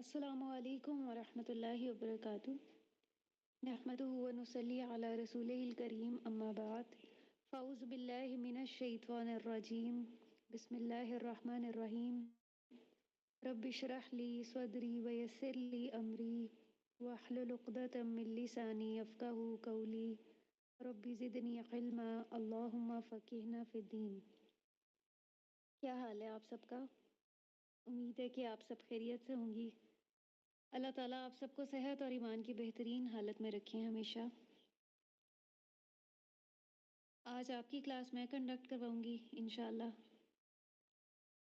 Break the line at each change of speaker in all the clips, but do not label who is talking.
السلام علیکم ورحمۃ اللہ وبرکاتہ۔ نحمدہ ونصلی علی رسولہ الکریم، اما بعد، فاعوذ باللہ من الشیطان الرجیم، بسم اللہ الرحمن الرحیم۔ رب اشرح لی صدری ویسر لی امری واحلل عقدۃ من لسانی یفقہوا قولی، رب زدنی علما، اللہم فقہنا فی الدین۔ کیا حال ہے آپ سب کا؟ امید ہے کہ آپ سب خیریت سے ہوں گی۔ اللہ تعالیٰ آپ سب کو صحت اور ایمان کی بہترین حالت میں رکھیں ہمیشہ۔ آج آپ کی کلاس میں کنڈکٹ کرواؤں گی انشاءاللہ۔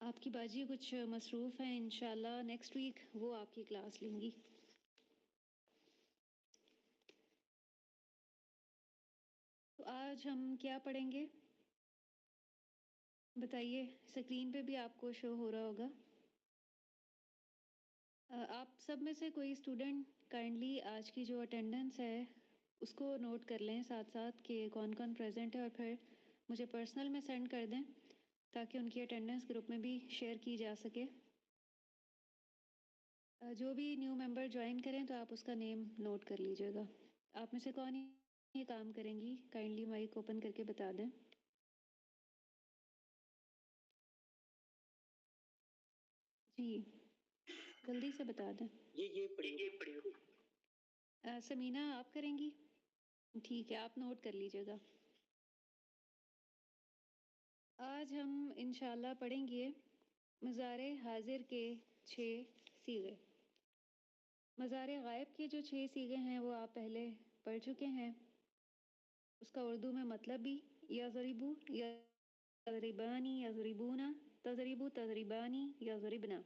آپ کی باجی کچھ مصروف ہیں، انشاءاللہ نیکسٹ ویک وہ آپ کی کلاس لیں گی۔ تو آج ہم کیا پڑھیں گے بتائیے؟ اسکرین پہ بھی آپ کو شو ہو رہا ہوگا۔ آپ سب میں سے کوئی اسٹوڈنٹ کائنڈلی آج کی جو اٹینڈنس ہے اس کو نوٹ کر لیں ساتھ ساتھ کہ کون کون پریزنٹ ہے، اور پھر مجھے پرسنل میں سینڈ کر دیں تاکہ ان کی اٹینڈنس گروپ میں بھی شیئر کی جا سکے۔ جو بھی نیو ممبر جوائن کریں تو آپ اس کا نیم نوٹ کر لیجیے گا۔ آپ میں سے کون یہ کام کریں گی؟ کائنڈلی مائک اوپن کر کے بتا دیں۔ جی جلدی سے بتا دیں۔
یہ پڑھی
سمینہ آپ کریں گی؟ ٹھیک ہے، آپ نوٹ کر لیجیے گا۔ آج ہم انشاءاللہ پڑھیں گے مضارع حاضر کے 6 صیغے۔ مضارع غائب کے جو 6 صیغے ہیں وہ آپ پہلے پڑھ چکے ہیں۔ اس کا اردو میں مطلب بھی یضربو، یضربانی، یضربونا، تضربو، تضربانی، یضربنا،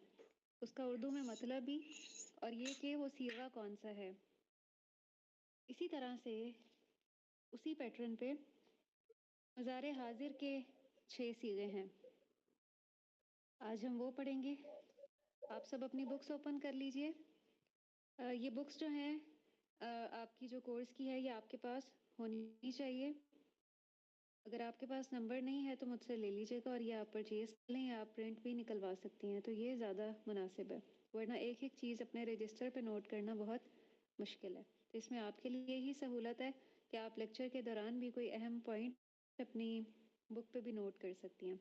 اس کا اردو میں مطلب بھی، اور یہ کہ وہ صیغہ کون سا ہے۔ اسی طرح سے اسی پیٹرن پہ مضارع حاضر کے 6 صیغے ہیں، آج ہم وہ پڑھیں گے۔ آپ سب اپنی بکس اوپن کر لیجئے۔ یہ بکس جو ہیں آپ کی جو کورس کی ہے یہ آپ کے پاس ہونی چاہیے۔ اگر آپ کے پاس نمبر نہیں ہے تو مجھ سے لے لیجئے گا، اور یہ آپ پرچیز کر لیں یا آپ پرنٹ بھی نکلوا سکتی ہیں، تو یہ زیادہ مناسب ہے، ورنہ ایک ایک چیز اپنے رجسٹر پہ نوٹ کرنا بہت مشکل ہے۔ تو اس میں آپ کے لیے یہی سہولت ہے کہ آپ لیکچر کے دوران بھی کوئی اہم پوائنٹ اپنی بک پہ بھی نوٹ کر سکتی ہیں۔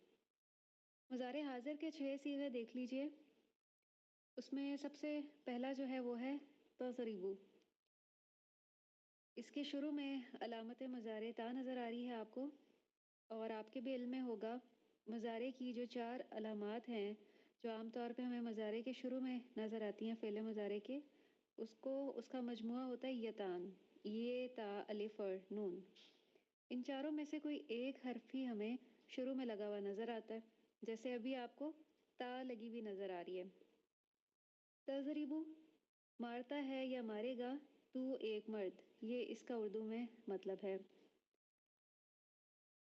مضارع حاضر کے 6 صیغے دیکھ لیجئے۔ اس میں سب سے پہلا جو ہے وہ ہے تضربو۔ اس کے شروع میں علامت مضارع تا نظر آ رہی ہے آپ کو، اور آپ کے بھی علم میں ہوگا مضارع کی جو 4 علامات ہیں جو عام طور پہ ہمیں مضارع کے شروع میں نظر آتی ہیں فعل مضارع کے، اس کا مجموعہ ہوتا ہے یتان، یہ، تا، الف اور نون۔ ان چاروں میں سے کوئی ایک حرف ہی ہمیں شروع میں لگا ہوا نظر آتا ہے، جیسے ابھی آپ کو تا لگی ہوئی نظر آ رہی ہے۔ تضربو، مارتا ہے یا مارے گا تو ایک مرد، یہ اس کا اردو میں مطلب ہے۔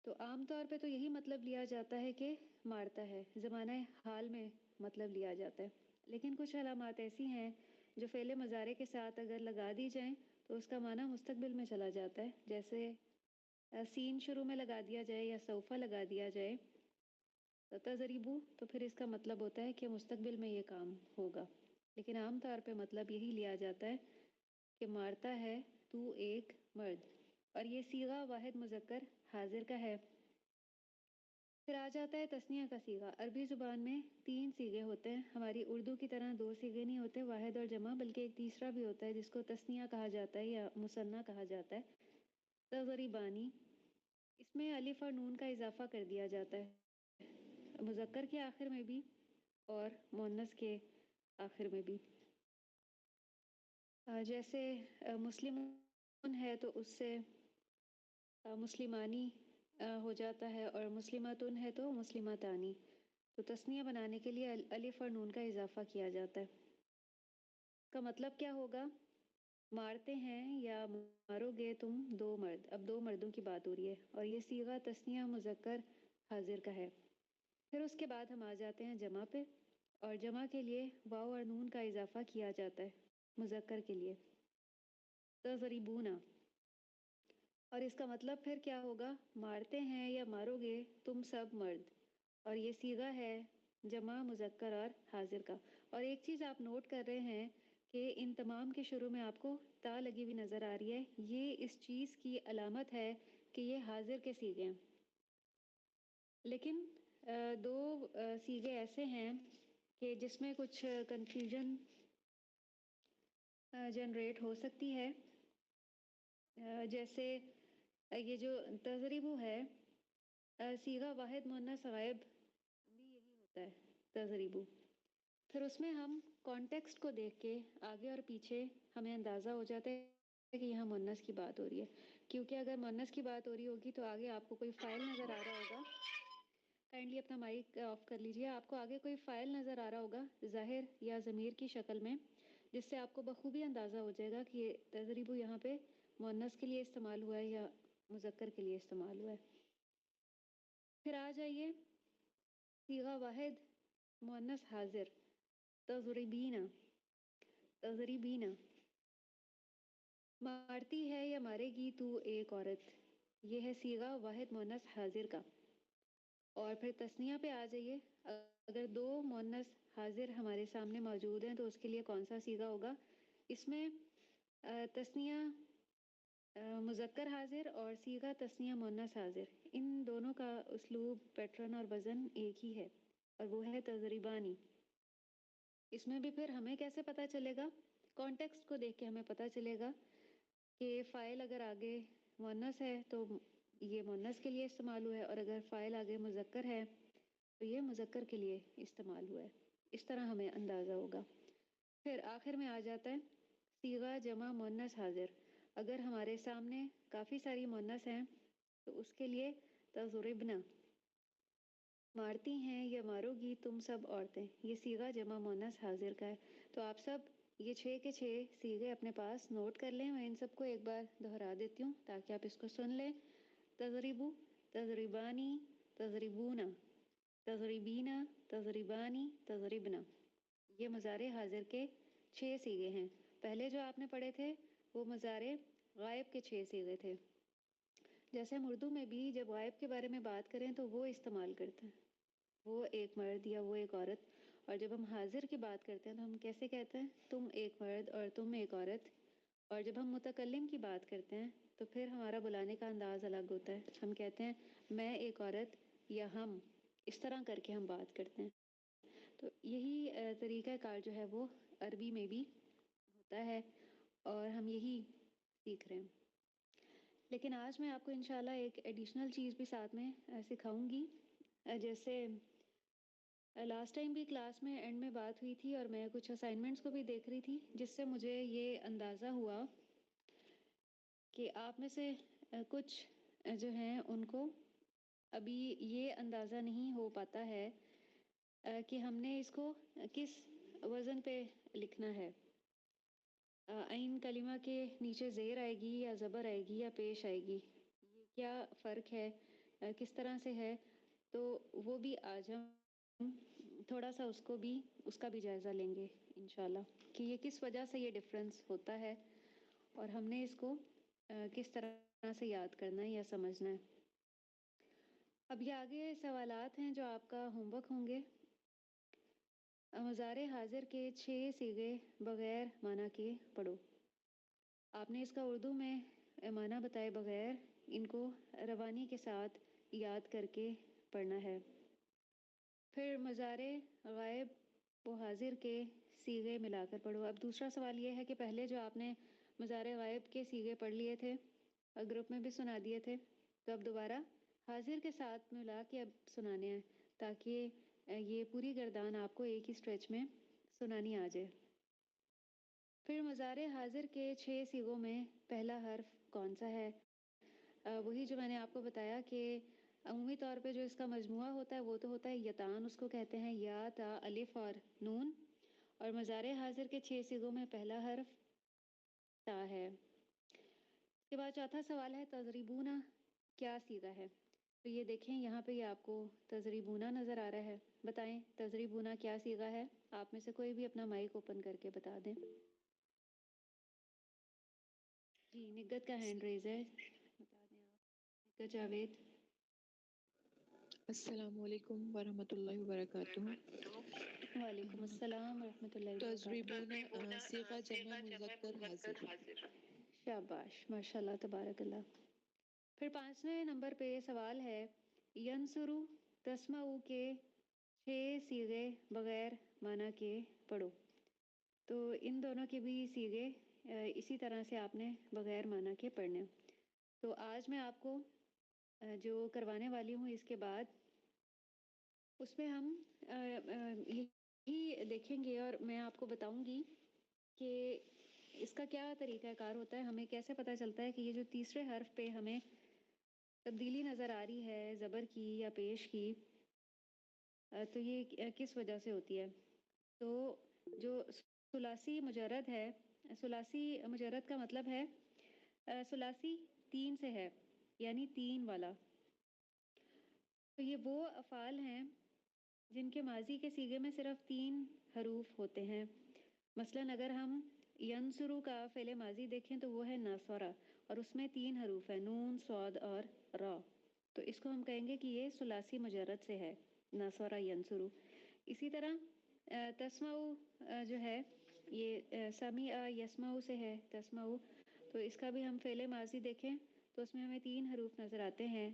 تو عام طور پہ تو یہی مطلب لیا جاتا ہے کہ مارتا ہے، زمانہ حال میں مطلب لیا جاتا ہے، لیکن کچھ علامات ایسی ہیں جو فعل مضارع کے ساتھ اگر لگا دی جائیں تو اس کا معنی مستقبل میں چلا جاتا ہے، جیسے سین شروع میں لگا دیا جائے یا سوفا لگا دیا جائے تضربو، تو پھر اس کا مطلب ہوتا ہے کہ مستقبل میں یہ کام ہوگا، لیکن عام طور پہ مطلب یہی لیا جاتا ہے کہ مارتا ہے تو ایک مرد، اور یہ صیغہ واحد مذکر حاضر کا ہے۔ پھر آ جاتا ہے تثنیہ کا صیغہ۔ عربی زبان میں 3 صیغے ہوتے ہیں، ہماری اردو کی طرح 2 صیغے نہیں ہوتے واحد اور جمع، بلکہ ایک تیسرا بھی ہوتا ہے جس کو تثنیہ کہا جاتا ہے یا مثنیٰ کہا جاتا ہے، تضربانی۔ اس میں الف اور نون کا اضافہ کر دیا جاتا ہے، مذکر کے آخر میں بھی اور مؤنث کے آخر میں بھی۔ جیسے مسلم ہے تو اس سے مسلمانی ہو جاتا ہے، اور مسلماتن ہے تو مسلماتانی، تو تثنیہ بنانے کے لیے الف اور نون کا اضافہ کیا جاتا ہے۔ اس کا مطلب کیا ہوگا؟ مارتے ہیں یا مارو گے تم 2 مرد، اب 2 مردوں کی بات ہو رہی ہے، اور یہ صیغہ تثنیہ مذکر حاضر کا ہے۔ پھر اس کے بعد ہم آ جاتے ہیں جمع پہ، اور جمع کے لیے واو اور نون کا اضافہ کیا جاتا ہے مذکر کے لیے، تضربونا، اور اس کا مطلب پھر کیا ہوگا؟ مارتے ہیں یا مارو گے تم سب مرد، اور یہ صیغہ ہے جمع مذکر اور حاضر کا، اور ایک چیز آپ نوٹ کر رہے ہیں کہ ان تمام کے شروع میں آپ کو تا لگی ہوئی نظر آ رہی ہے. یہ اس چیز کی علامت ہے کہ یہ حاضر کے صیغے ہیں. لیکن دو صیغے ایسے ہیں کہ جس میں کچھ کنفیوژن جنریٹ ہو سکتی ہے. جیسے یہ جو تضریبو ہے، صیغہ واحد مؤنث غائب بھی یہی ہوتا ہے تضریبو. پھر اس میں ہم کانٹیکسٹ کو دیکھ کے آگے اور پیچھے ہمیں اندازہ ہو جاتا ہے کہ یہاں مؤنث کی بات ہو رہی ہے. کیونکہ اگر مؤنث کی بات ہو رہی ہوگی تو آگے آپ کو کوئی فاعل نظر آ رہا ہوگا. کائنڈلی اپنا مائک آف کر لیجئے. آپ کو آگے کوئی فاعل نظر آ رہا ہوگا ظاہر یا ضمیر کی شکل میں، جس سے آپ کو بخوبی اندازہ ہو جائے گا کہ یہ تضریبو یہاں پہ مؤنث کے لیے استعمال ہوا ہے یا مذکر کے لیے استعمال ہوا ہے. پھر آ جائیے صیغہ واحد مؤنث حاضر، تضربین. تضربین، مارتی ہے یا مارے گی تو ایک عورت، یہ ہے صیغہ واحد مؤنث حاضر کا. اور پھر تثنیہ پہ آ جائیے. اگر دو مؤنث حاضر ہمارے سامنے موجود ہیں تو اس کے لیے کون سا صیغہ ہوگا؟ اس میں تثنیہ مذکر حاضر اور صیغہ تثنیہ مؤنث حاضر، ان دونوں کا اسلوب، پیٹرن اور وزن ایک ہی ہے اور وہ ہے تضریبانی. اس میں بھی پھر ہمیں کیسے پتہ چلے گا؟ کانٹیکسٹ کو دیکھ کے ہمیں پتہ چلے گا کہ فاعل اگر آگے مؤنث ہے تو یہ مؤنث کے لیے استعمال ہوا ہے، اور اگر فاعل آگے مذکر ہے تو یہ مذکر کے لیے استعمال ہوا ہے. اس طرح ہمیں اندازہ ہوگا. پھر آخر میں آ جاتا ہے صیغہ جمع مؤنث حاضر. اگر ہمارے سامنے کافی ساری مؤنث ہیں تو اس کے لیے تضربنا، مارتی ہیں یا مارو گی تم سب عورتیں، یہ صیغہ جمع مؤنث حاضر کا ہے. تو آپ سب یہ 6 کے 6 صیغے اپنے پاس نوٹ کر لیں. میں ان سب کو ایک بار دہرا دیتی ہوں تاکہ آپ اس کو سن لیں. تضربو، تضربانی، تضربون، تضربین، تضربانی، تضربنا، یہ مضارع حاضر کے 6 صیغے ہیں. پہلے جو آپ نے پڑھے تھے وہ مضارع غائب کے 6 صیغے تھے. جیسے ہم اردو میں بھی جب غائب کے بارے میں بات کریں تو وہ استعمال کرتے ہیں، وہ ایک مرد یا وہ ایک عورت. اور جب ہم حاضر کی بات کرتے ہیں تو ہم کیسے کہتے ہیں؟ تم ایک مرد اور تم ایک عورت. اور جب ہم متکلم کی بات کرتے ہیں تو پھر ہمارا بلانے کا انداز الگ ہوتا ہے. ہم کہتے ہیں میں ایک عورت یا ہم، اس طرح کر کے ہم بات کرتے ہیں. تو یہی طریقہ کار جو ہے وہ عربی میں بھی ہوتا ہے اور ہم یہی سیکھ رہے ہیں. لیکن آج میں آپ کو انشاءاللہ ایک ایڈیشنل چیز بھی ساتھ میں سکھاؤں گی. جیسے لاسٹ ٹائم بھی کلاس میں اینڈ میں بات ہوئی تھی اور میں کچھ اسائنمنٹس کو بھی دیکھ رہی تھی، جس سے مجھے یہ اندازہ ہوا کہ آپ میں سے کچھ جو ہیں ان کو ابھی یہ اندازہ نہیں ہو پاتا ہے کہ ہم نے اس کو کس وزن پہ لکھنا ہے. عین کلمہ کے نیچے زیر آئے گی یا زبر آئے گی یا پیش آئے گی، یہ کیا فرق ہے، کس طرح سے ہے؟ تو وہ بھی آج ہم تھوڑا سا اس کا بھی جائزہ لیں گے انشاءاللہ کہ یہ کس وجہ سے یہ ڈفرینس ہوتا ہے اور ہم نے اس کو کس طرح سے یاد کرنا ہے یا سمجھنا ہے. اب یہ آگے سوالات ہیں جو آپ کا ہوم ورک ہوں گے. مضارع حاضر کے 6 صیغے بغیر معنی کے پڑھو. آپ نے اس کا اردو میں معنی بتائے بغیر ان کو روانی کے ساتھ یاد کر کے پڑھنا ہے. پھر مضارع غائب و حاضر کے صیغے ملا کر پڑھو. اب دوسرا سوال یہ ہے کہ پہلے جو آپ نے مضارع غائب کے صیغے پڑھ لیے تھے اور گروپ میں بھی سنا دیے تھے، تو اب دوبارہ حاضر کے ساتھ ملا کے اب سنانے ہیں تاکہ یہ پوری گردان آپ کو ایک ہی اسٹریچ میں سنانی آ جائے. پھر مضارع حاضر کے 6 صیغوں میں پہلا حرف کون سا ہے؟ وہی جو میں نے آپ کو بتایا کہ عمومی طور پہ جو اس کا مجموعہ ہوتا ہے وہ تو ہوتا ہے یتان، اس کو کہتے ہیں یا، تا، الف اور نون. اور مضارع حاضر کے 6 صیغوں میں پہلا حرف تا ہے. اس کے بعد چوتھا سوال ہے تضریبون کیا صیغہ ہے؟ تو یہ دیکھیں یہاں پہ یہ آپ کو تضریبون نظر آ رہا ہے. بتائیں تضریبون کیا صیغہ ہے؟ آپ میں سے کوئی بھی اپنا مائک اوپن کر کے بتا دیں. جی نگت کا ہینڈ ریز ہے، بتا دیں آپ. نگت جاوید.
السلام علیکم ورحمۃ اللہ وبرکاتہ.
وعلیکم السلام ورحمۃ اللہ
تجریباً صیغہ جمع مذکر حاضر.
شاباش، ماشاء اللہ، تبارک اللہ. پھر 5ویں نمبر پہ سوال ہے ینصرو تسمعو کے 6 صیغے بغیر معنی کے پڑھو. تو ان دونوں کے بھی صیغے اسی طرح سے آپ نے بغیر معنی کے پڑھنے. تو آج میں آپ کو جو کروانے والی ہوں اس کے بعد اس میں ہم یہی دیکھیں گے اور میں آپ کو بتاؤں گی کہ اس کا کیا طریقہ کار ہوتا ہے. ہمیں کیسے پتہ چلتا ہے کہ یہ جو تیسرے حرف پہ ہمیں تبدیلی نظر آ رہی ہے زبر کی یا پیش کی، تو یہ کس وجہ سے ہوتی ہے. تو جو ثلاثی مجرد ہے، ثلاثی مجرد کا مطلب ہے ثلاثی 3 سے ہے، یعنی 3 والا. تو یہ وہ افعال ہیں جن کے ماضی کے صیغے میں صرف 3 حروف ہوتے ہیں. مثلاً اگر ہم ینصرو کا فعل ماضی دیکھیں تو وہ ہے ناصرہ، اور اس میں 3 حروف ہیں، نون، صاد اور را. تو اس کو ہم کہیں گے کہ یہ ثلاثی مجرد سے ہے، ناصرہ ینصرو. اسی طرح تسمعو جو ہے یہ سمیع یسمعو سے ہے، تسمعو. تو اس کا بھی ہم فعل ماضی دیکھیں تو اس میں ہمیں 3 حروف نظر آتے ہیں،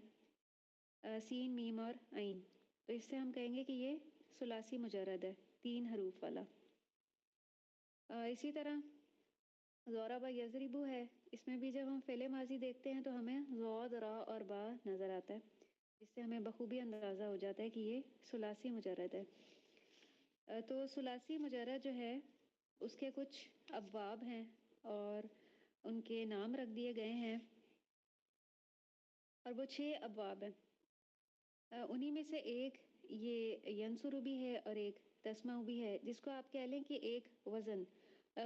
سین، میم اور عین. تو اس سے ہم کہیں گے کہ یہ ثلاثی مجرد ہے، 3 حروف والا. اسی طرح ضرب یضرب ہے، اس میں بھی جب ہم فعل ماضی دیکھتے ہیں تو ہمیں ضاد، را اور با نظر آتا ہے، جس سے ہمیں بخوبی اندازہ ہو جاتا ہے کہ یہ ثلاثی مجرد ہے. تو ثلاثی مجرد جو ہے اس کے کچھ ابواب ہیں اور ان کے نام رکھ دیے گئے ہیں، اور وہ 6 ابواب ہیں. انہی میں سے ایک یہ ینصرو بھی ہے اور ایک تسمع بھی ہے، جس کو آپ کہہ لیں کہ ایک وزن.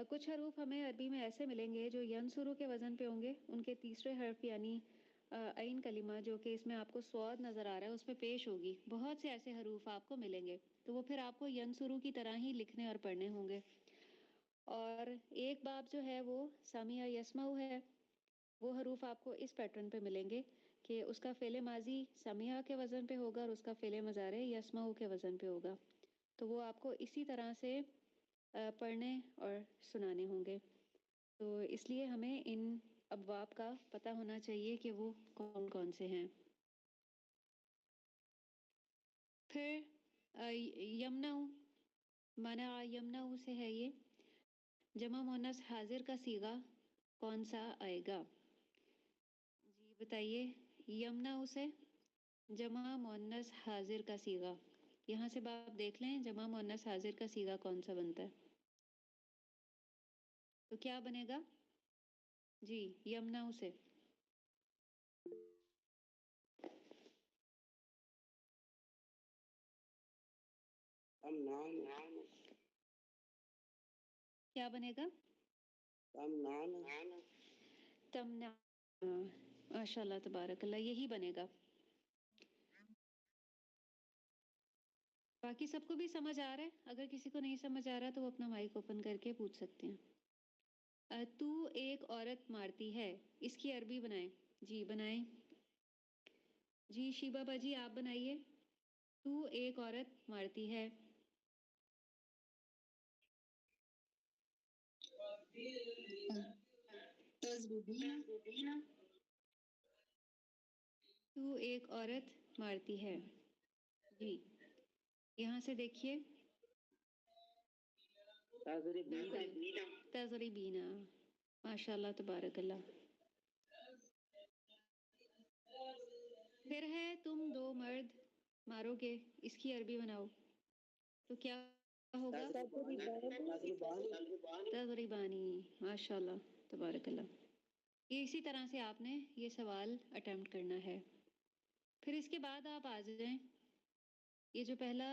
کچھ حروف ہمیں عربی میں ایسے ملیں گے جو ینصرو کے وزن پہ ہوں گے، ان کے تیسرے حرف یعنی عین کلمہ جو کہ اس میں آپ کو صاد نظر آ رہا ہے اس پہ پیش ہوگی. بہت سے ایسے حروف آپ کو ملیں گے، تو وہ پھر آپ کو ینصرو کی طرح ہی لکھنے اور پڑھنے ہوں گے. اور ایک باب جو ہے وہ سمیع یسمع ہے، وہ حروف آپ کو اس پیٹرن پہ ملیں گے کہ اس کا فعل ماضی سمیع کے وزن پہ ہوگا اور اس کا فعل مضارع یسمع کے وزن پہ ہوگا. تو وہ آپ کو اسی طرح سے پڑھنے اور سنانے ہوں گے. تو اس لیے ہمیں ان ابواب کا پتہ ہونا چاہیے کہ وہ کون کون سے ہیں. پھر یمنع، منع یمنع سے ہے، یہ جمع مؤنث حاضر کا صیغہ کون سا آئے گا؟ جی بتائیے. یمنع سے جمع مؤنث حاضر کا صیغہ، یہاں سے آپ دیکھ لیں جمع مؤنث حاضر کا صیغہ کون سا بنتا ہے. تو کیا بنے گا؟ جی یمنع سے کیا بنے گا؟ تمنع. ماشاء اللہ تبارک اللہ، یہی بنے گا. باقی سب کو بھی سمجھ آ رہا ہے؟ اگر کسی کو نہیں سمجھ آ رہا تو وہ اپنا مائک اوپن کر کے پوچھ سکتے ہیں. تو ایک عورت مارتی ہے، اس کی عربی بنائیں. جی بنائیں. جی شیبہ باجی آپ بنائیے. تو ایک عورت مارتی ہے. تو ایک عورت مارتی ہے. جی یہاں سے دیکھیے تضربینا. ماشاء اللہ تبارک اللہ. پھر ہے تم 2 مرد مارو گے، اس کی عربی بناؤ. تو کیا ہوگا؟ تضربانی. ماشاء اللہ تبارک اللہ. یہ اسی طرح سے آپ نے یہ سوال اٹیمپٹ کرنا ہے. پھر اس کے بعد آپ آ جائیں، یہ جو پہلا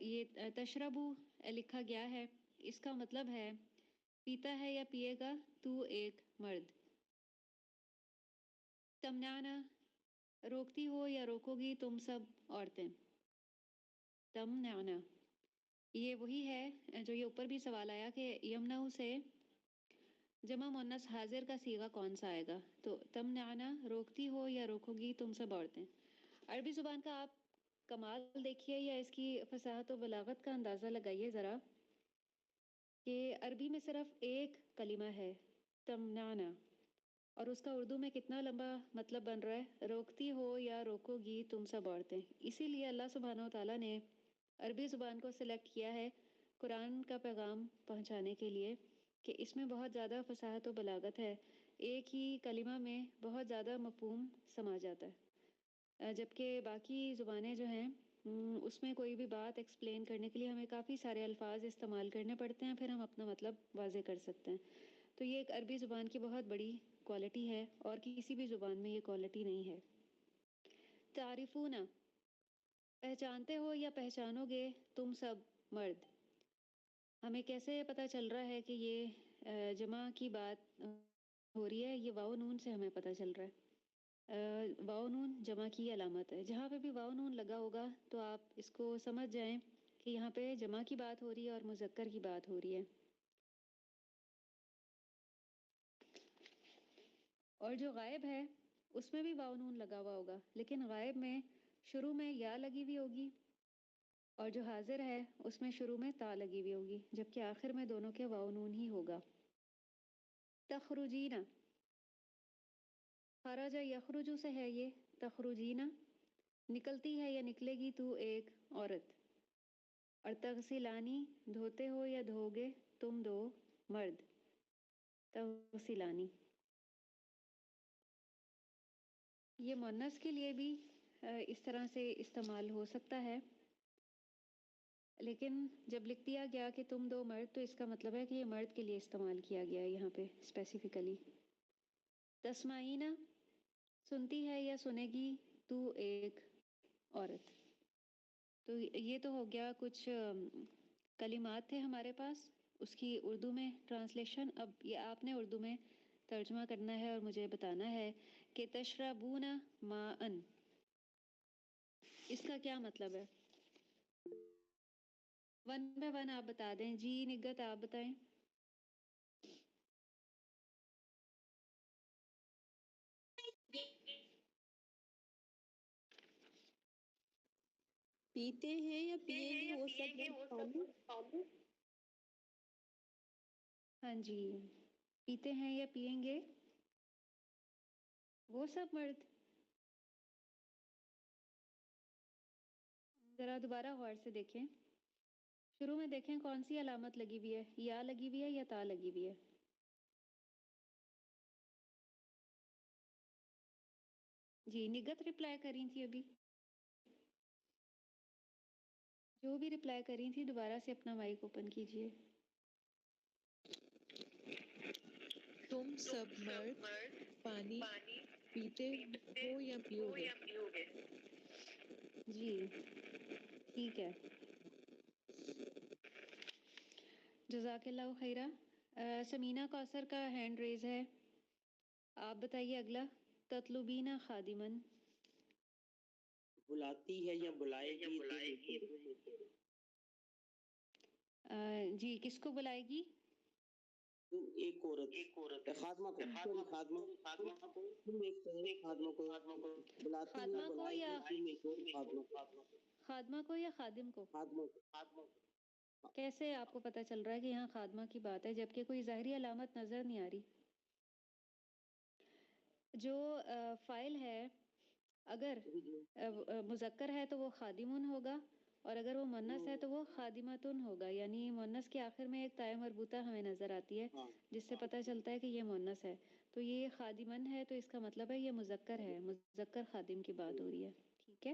یہ تشربو لکھا گیا ہے، اس کا مطلب ہے پیتا ہے یا پیے گا تو ایک مرد. تمنعنا روکتی ہو یا روکو گی تم سب عورتیں. تمنعنا یہ وہی ہے جو یہ اوپر بھی سوال آیا کہ یمنع سے جمع مؤنث حاضر کا صیغہ کون سا آئے گا. تو تمنعنا روکتی ہو یا روکو گی تم سب عورتیں. عربی زبان کا آپ کمال دیکھیے یا اس کی فصاحت و بلاغت کا اندازہ لگائیے ذرا کہ عربی میں صرف ایک کلمہ ہے تمنعنا، اور اس کا اردو میں کتنا لمبا مطلب بن رہا ہے، روکتی ہو یا روکو گی تم سب عورتیں۔ اسی لیے اللہ سبحانہ و تعالیٰ نے عربی زبان کو سلیکٹ کیا ہے قرآن کا پیغام پہنچانے کے لیے کہ اس میں بہت زیادہ فصاحت و بلاغت ہے، ایک ہی کلمہ میں بہت زیادہ مفہوم سما جاتا ہے، جبکہ باقی زبانیں جو ہیں اس میں کوئی بھی بات ایکسپلین کرنے کے لیے ہمیں کافی سارے الفاظ استعمال کرنے پڑتے ہیں، پھر ہم اپنا مطلب واضح کر سکتے ہیں۔ تو یہ ایک عربی زبان کی بہت بڑی کوالٹی ہے اور کسی بھی زبان میں یہ کوالٹی نہیں ہے۔ تعریفون، پہچانتے ہو یا پہچانو گے تم سب مرد۔ ہمیں کیسے پتہ چل رہا ہے کہ یہ جمع کی بات ہو رہی ہے؟ یہ واو نون سے ہمیں پتہ چل رہا ہے۔ واو نون جمع کی علامت ہے، جہاں پہ بھی واو نون لگا ہوگا تو آپ اس کو سمجھ جائیں کہ یہاں پہ جمع کی بات ہو رہی ہے اور مذکر کی بات ہو رہی ہے۔ اور جو غائب ہے اس میں بھی واو نون لگا ہوا ہوگا، لیکن غائب میں شروع میں یا لگی ہوئی ہوگی، اور جو حاضر ہے اس میں شروع میں تا لگی ہوئی ہوگی، جبکہ آخر میں دونوں کے واو نون ہی ہوگا۔ تخرجین، خرج یخرجو سے ہے یہ، تخرجین نکلتی ہے یا نکلے گی تو ایک عورت، اور تغسلانی دھوتے ہو یا دھوگے تم دو مرد، تغسلانی۔ یہ مؤنث کے لیے بھی اس طرح سے استعمال ہو سکتا ہے، لیکن جب لکھ دیا گیا کہ تم دو مرد تو اس کا مطلب ہے کہ یہ مرد کے لیے استعمال کیا گیا ہے یہاں پہ اسپیسیفکلی۔ تسمعین، سنتی ہے یا سنے گی تو ایک عورت۔ تو یہ تو ہو گیا کچھ کلمات تھے ہمارے پاس، اس کی اردو میں ٹرانسلیشن۔ اب یہ آپ نے اردو میں ترجمہ کرنا ہے اور مجھے بتانا ہے کہ تشربون ماء، اس کا کیا مطلب ہے؟ ون بائی ون آپ بتا دیں۔ جی نگت آپ بتائیں۔
پیتے ہیں یا پیئیں گے وہ سب پانی؟
ہاں جی، پیتے ہیں یا پیئیں گے وہ سب مرد۔ ذرا دوبارہ غور سے دیکھیں، شروع میں دیکھیں کون سی علامت لگی ہوئی ہے، یا لگی ہوئی ہے یا تا لگی ہوئی ہے؟ جی نگت رپلائی کری تھی ابھی، جو بھی رپلائی کری تھی دوبارہ سے اپنا مائک اوپن کیجئے۔
تم سب مرد پانی پیتے ہو یا پیو گے؟
جی ٹھیک ہے، جزاک اللہ خیرہ۔ سمینہ کوثر کا ہینڈ ریز ہے، آپ بتائیے اگلا۔ تطلبین خادمن،
بلاتی ہے یا بلائے گی
جی کس کو بلائے گی؟
تم ایک عورت خادمہ کو تم ایک خادمہ کو بلاتی ہے
خادمہ کو
بلائے
یا
گی تم ایک اور خادمہ
خادمہ کو یا خادم کو؟
خادمہ
کیسے آپ کو پتہ چل رہا ہے کہ یہاں خادمہ کی بات ہے جبکہ کوئی ظاہری علامت نظر نہیں آ رہی؟ جو فائل ہے اگر مذکر ہے تو وہ خادمون ہوگا، اور اگر وہ مؤنث ہے تو وہ خادمتن ہوگا، یعنی مؤنث کے آخر میں ایک تائے مربوطہ ہمیں نظر آتی ہے جس سے پتہ چلتا ہے کہ یہ مؤنث ہے۔ تو یہ خادمن ہے تو اس کا مطلب ہے یہ مذکر ہے، مذکر خادم کی بات ہو رہی ہے، ٹھیک ہے؟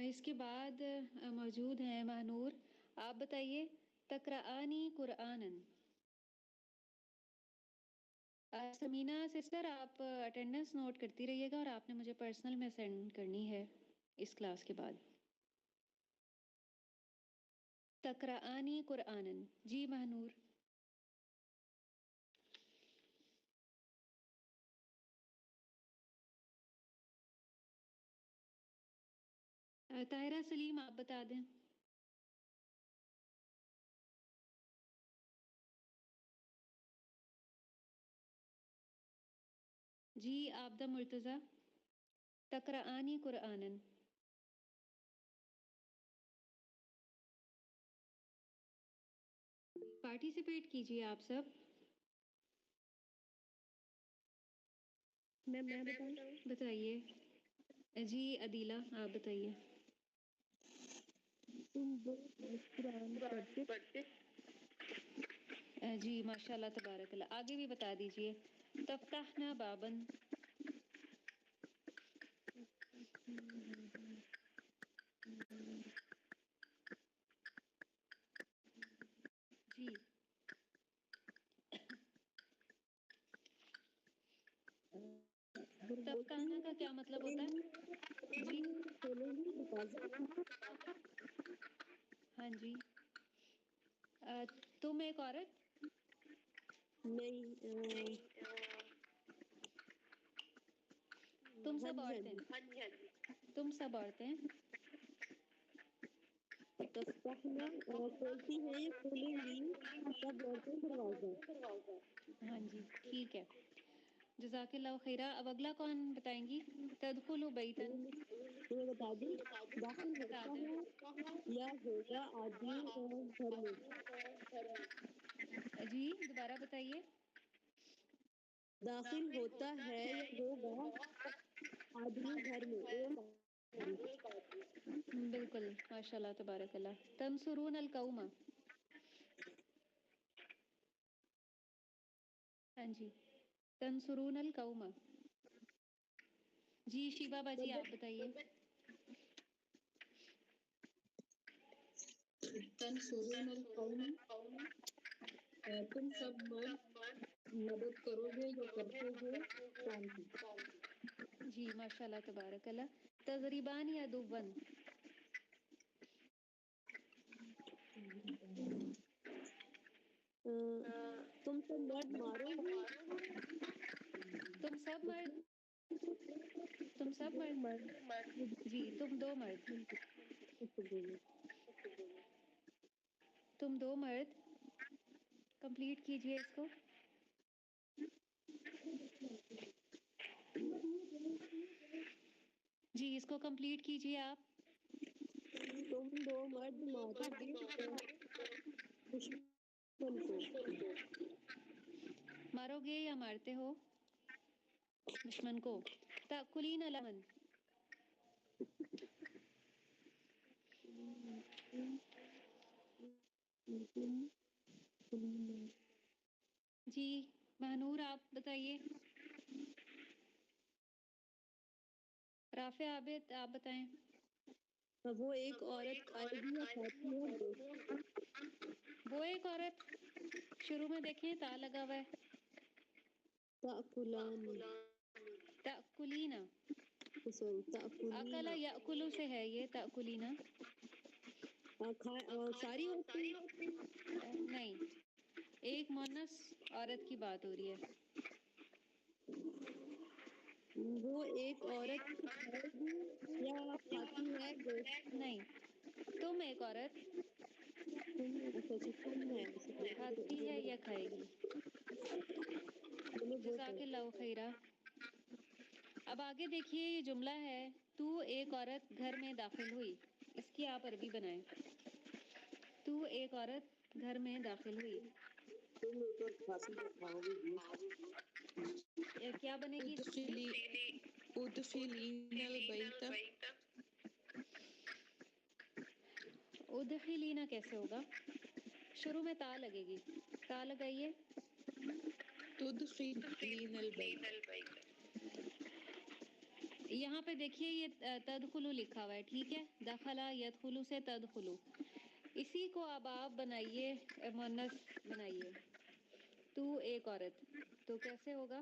اس کے بعد موجود ہیں مہنور، آپ بتائیے۔ تقرآنی قرآنن، سمینہ سسٹر آپ اٹینڈنس نوٹ کرتی رہیے گا اور آپ نے مجھے پرسنل میں سینڈ کرنی ہے اس کلاس کے بعد۔ تقرآنی قرآنن، جی مہنور۔ طاہرہ سلیم آپ بتا دیں۔ جی عابدہ مرتضی، تقرآنی قرآنن. پارٹیسپیٹ کیجیے آپ سب.
میں بتاؤں؟
بتائیے. جی عدیلہ آپ بتائیے.
تم دو قرآن پڑھتے؟
جی ماشاء اللہ تبارک اللہ. آگے بھی بتا دیجیے. تفتحنا بابن. جی تفتحنا کا کیا مطلب ہوتا ہے؟ جی ہاں جی. تم ایک عورت.
نہیں.
تم
ہاں
سب
جی
عورتیں. تم سب عورتیں.
تفتحنا کھولتی ہیں یا کھولیں گی سب عورتیں دروازہ.
ہاں جی ٹھیک ہے. جزاک اللہ خیرہ. اب اگلا کون بتائیں گی؟ تدخل بیتن.
تمہیں بتا دوں داخل
بتا
ہوتا
دیں.
ہے یا ہوگا آدمی گھر میں.
جی دوبارہ بتائیے.
داخل ہوتا ہے یا ہوگا آدمی گھر میں.
بالکل ماشاء اللہ تبارک اللہ. تنصرون القوم. ہاں جی تنصرون القوم. جی شیبا باجی آپ بتائیے.
تنصرون القوم تم سب مرد مدد کرو گے یا کرتے ہو کام کی.
جی ماشاء اللہ تبارک اللہ. تضریبان یا دوبن.
تم سب مرد مارو گے.
تم سب مرد. تم سب مرد. جی تم دو مرد. تم دو مرد. کمپلیٹ کیجئے اس کو. جی اس کو کمپلیٹ کیجئے آپ.
تم دو مرد مارو گے دشمن کو.
مارو گے یا مارتے ہو دشمن کو. تأکلین لمن. جی مہنور آپ بتائیے. رافع عابد آپ بتائیں.
وہ ایک عورت آئے گی یا کھاتی ہے گوشت.
وہ ایک عورت. شروع میں دیکھیں تا لگا ہوا ہے.
تأکلان.
تأکلینا.
سوری تأکلین.
اکلا یأکلو سے ہے یہ تأکلینا.
ساری عورتیں.
نہیں ایک مونس عورت کی بات ہو رہی ہے.
وہ ایک عورت کھائے گی یا کھاتی ہے گوشت.
نہیں تم ایک عورت.
تم ہے.
کھاتی ہے یا کھائے گی. جزاک اللہ خیرہ. اب آگے دیکھیے یہ جملہ ہے. تو ایک عورت گھر میں داخل ہوئی. اس کی آپ عربی بنائیں. تو ایک عورت گھر میں داخل ہوئی.
تم ایک اور کھاسی کو کھاؤ گی.
کیا بنے گی.
ادخلین البیت.
ادخلینا کیسے ہوگا. شروع میں تا لگے گی. تا لگائیے.
تدخلین البیت.
یہاں پہ دیکھیے یہ تدخلو لکھا ہوا ہے. ٹھیک ہے. دخلا یدخلو سے تدخلو. اسی کو اب آپ بنائیے مؤنث بنائیے. تو ایک عورت. تو کیسے ہوگا.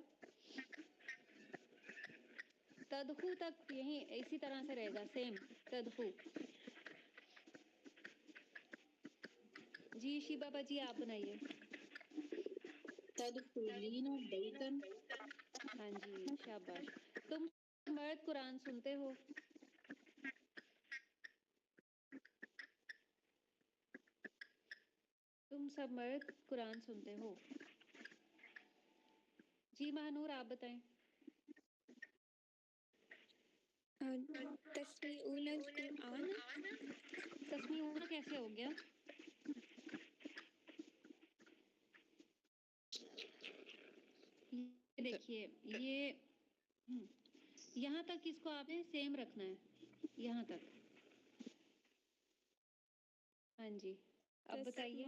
تدخو تک یہی اسی طرح سے رہے گا. سیم تدخو. جی شیبا باجی آپ بنائیے.
تدخلین بیتن.
ہاں جی شاباش. تم مرد قرآن سنتے ہو. تم سب مرد قرآن سنتے ہو. جی مہنور آپ بتائیں.
تسمیعون القرآن.
تسمیعون کیسے ہو گیا؟ یہ دیکھیے، یہ یہاں تک اس کو آپ نے سیم رکھنا ہے، یہاں تک. ہاں جی، اب بتائیے.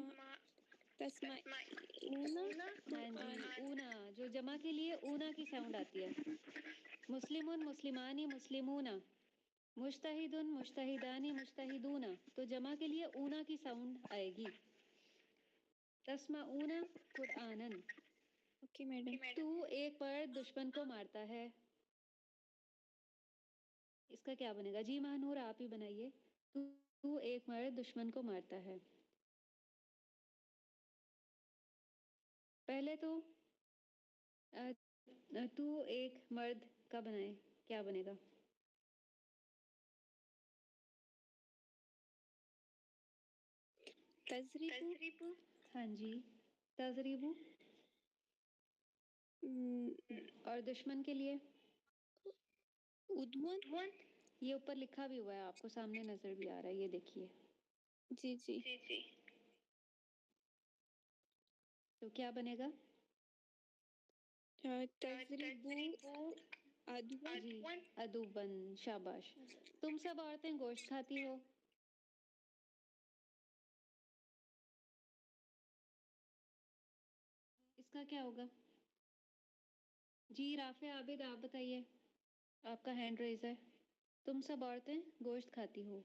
تسمعون.
ہاں جی، اونا جو جمع کے لیے اونا کی ساؤنڈ آتی ہے. مسلمون مسلمانی مسلمون، مجتہدن مجتہدانی مجتہدون، تو جمع کے لیے اونا کی ساؤنڈ آئے گی. تسمعون قرآنن.
Okay madam.
تو ایک مرد دشمن کو مارتا ہے، اس کا کیا بنے گا؟ جی مہنور آپ ہی بنائیے. تو ایک مرد دشمن کو مارتا ہے. پہلے تو تو ایک مرد کا بنائے، کیا بنے گا؟
تضریبو.
ہاں جی، تضریبو. اور دشمن کے لیے
ادون.
یہ اوپر لکھا بھی ہوا ہے، آپ کو سامنے نظر بھی آ رہا ہے، یہ دیکھیے.
جی جی.
تو کیا بنے گا؟
تضریبو ادون.
جی، ادوبن. شاباش. تم سب عورتیں گوشت کھاتی ہو. اس کا کیا ہوگا؟ جی رافع عابد آپ بتائیے، آپ کا ہینڈ ریز ہے. تم سب عورتیں گوشت کھاتی ہو.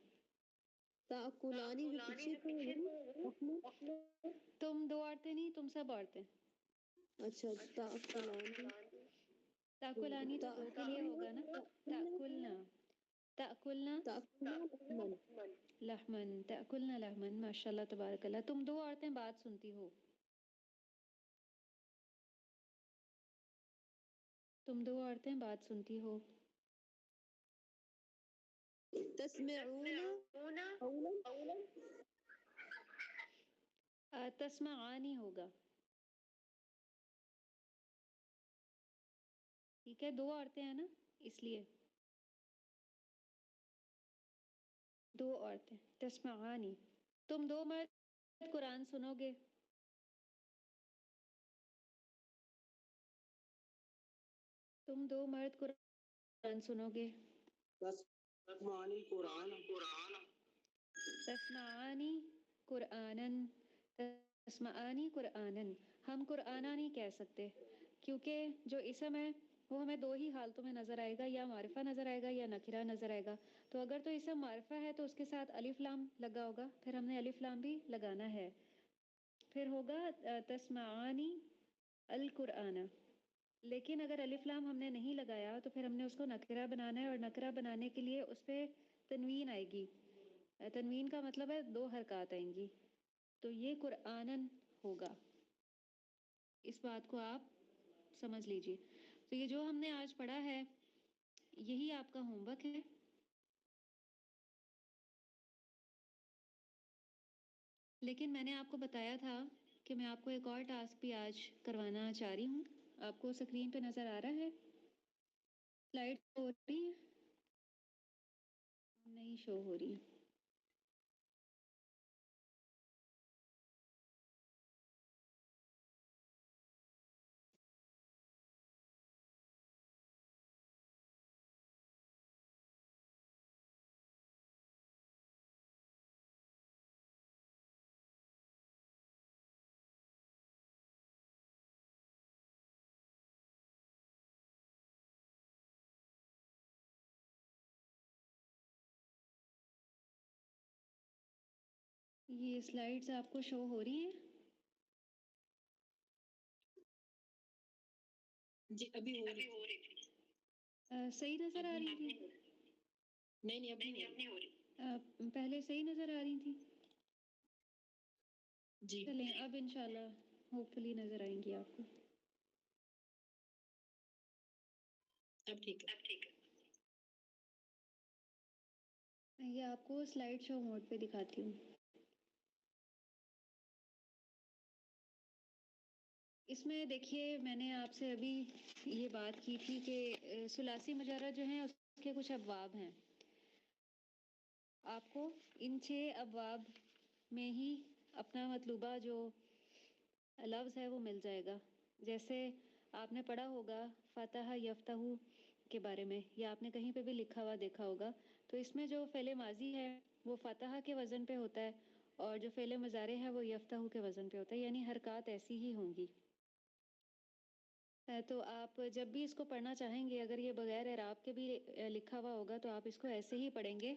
تاکلانی جو پیچھے تو
تم دو عورتیں نہیں، تم سب عورتیں.
اچھا تاکلانی.
تاکلانی تو دو کے لیے ہوگا نا. تاکلنا تاکلنا لحمن، تاکلنا لحمن. ماشاء اللہ تبارک اللہ. تم دو عورتیں بات سنتی ہو. تم دو عورتیں بات سنتی ہو.
تسمعون اولا.
تسمعانی ہوگا. ٹھیک ہے، دو عورتیں ہیں نا اس لیے. دو عورتیں تسمعانی. تم دو مرد قرآن سنو گے. تم دو مرد قرآن سنو گے.
تسمعانی قرآن.
تسمعانی قرآنن. تسمعانی قرآنن. ہم قرآنہ نہیں کہہ سکتے کیونکہ جو اسم ہے وہ ہمیں دو ہی حالتوں میں نظر آئے گا، یا معرفہ نظر آئے گا یا نکرہ نظر آئے گا. تو اگر تو اسم معرفہ ہے تو اس کے ساتھ الف لام لگا ہوگا، پھر ہم نے الف لام بھی لگانا ہے. پھر ہوگا تسمعانی القرآن. لیکن اگر الف لام ہم نے نہیں لگایا تو پھر ہم نے اس کو نکرہ بنانا ہے، اور نکرہ بنانے کے لیے اس پہ تنوین آئے گی. تنوین کا مطلب ہے دو حرکات آئیں گی. تو یہ قرآنن ہوگا. اس بات کو آپ سمجھ لیجئے. تو یہ جو ہم نے آج پڑھا ہے یہی آپ کا ہوم ورک ہے. لیکن میں نے آپ کو بتایا تھا کہ میں آپ کو ایک اور ٹاسک بھی آج کروانا چاہ رہی ہوں. آپ کو اسکرین پہ نظر آ رہا ہے؟ سلائڈ ہو رہی ہے؟ نہیں شو ہو رہی. یہ سلائڈز آپ کو شو ہو رہی ہیں؟
جی ابھی ہو رہی تھی.
صحیح نظر آ رہی تھی؟
نہیں ابھی نہیں ہو رہی.
پہلے صحیح نظر آ رہی تھی؟
جی
چلیں اب انشاءاللہ ہوپ فلی نظر آئیں گی آپ کو.
اب ٹھیک ہے.
یہ آپ کو سلائڈ شو موڈ پہ دکھاتی ہوں. اس میں دیکھیے میں نے آپ سے ابھی یہ بات کی تھی کہ ثلاثی مجرد جو ہیں کے کچھ ابواب ہیں. آپ کو ان 6 ابواب میں ہی اپنا مطلوبہ جو لفظ ہے وہ مل جائے گا. جیسے آپ نے پڑھا ہوگا فتح یفتح کے بارے میں، یا آپ نے کہیں پہ بھی لکھا ہوا دیکھا ہوگا، تو اس میں جو فعل ماضی ہے وہ فتح کے وزن پہ ہوتا ہے، اور جو فعل مضارع ہے وہ یفتح کے وزن پہ ہوتا ہے، یعنی حرکات ایسی ہی ہوں گی. تو آپ جب بھی اس کو پڑھنا چاہیں گے، اگر یہ بغیر اعراب کے بھی لکھا ہوا ہوگا تو آپ اس کو ایسے ہی پڑھیں گے،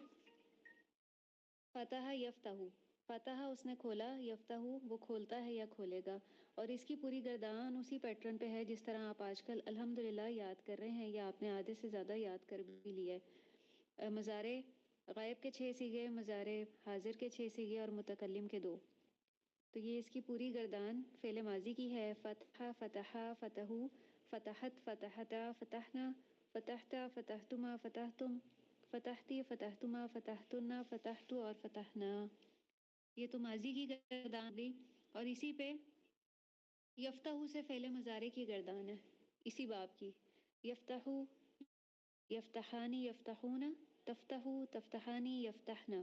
فتح یفتح. فتح اس نے کھولا، یفتح وہ کھولتا ہے یا کھولے گا. اور اس کی پوری گردان اسی پیٹرن پہ ہے جس طرح آپ آج کل الحمدللہ یاد کر رہے ہیں، یا آپ نے آدھے سے زیادہ یاد کر بھی لیا ہے. مضارع غائب کے 6 صیغے، مضارع حاضر کے 6 صیغے اور متکلم کے 2. تو یہ اس کی پوری گردان فعل ماضی کی ہے. فتح فتحا فتحو، فتحت فتحتا فتحنا، فتحتا فتحتما فتحتم، فتحتی فتحتما فتحتنا فتحتو اور فتحنا. یہ تو ماضی کی گردان بھی، اور اسی پہ یفتح سے فعل مضارع کی گردان ہے اسی باب کی. یفتح یفتحانی یفتحون، تفتح تفتحانی یفتحنا،